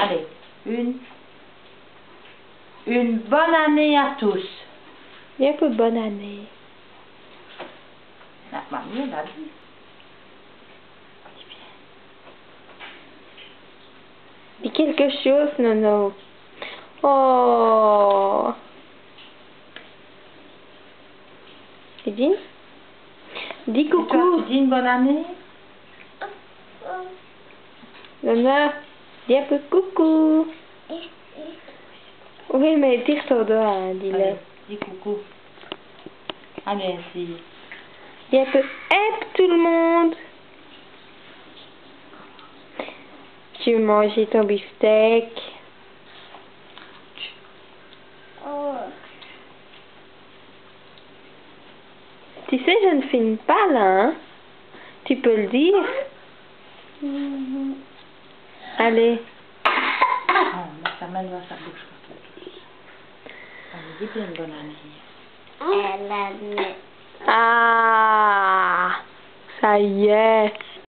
Allez, une bonne année à tous. Il y a que bonne année. La mamie, elle a dit. Dis quelque chose, Nono. Oh. Tu dis? Dis coucou. Et toi, tu dis une bonne année? Nono, dis un peu coucou. Oui, mais tire ton doigt, hein, dis-le. Allez, dis coucou. Allez, si. Dis un peu, hep tout le monde. Tu veux manger ton beefsteak? Tu sais, je ne filme pas là, hein? Tu peux le dire? Allez. Oh, mais sa main dans sa bouche pour toi. Allez, dis bien une bonne année. Ah, ça y est.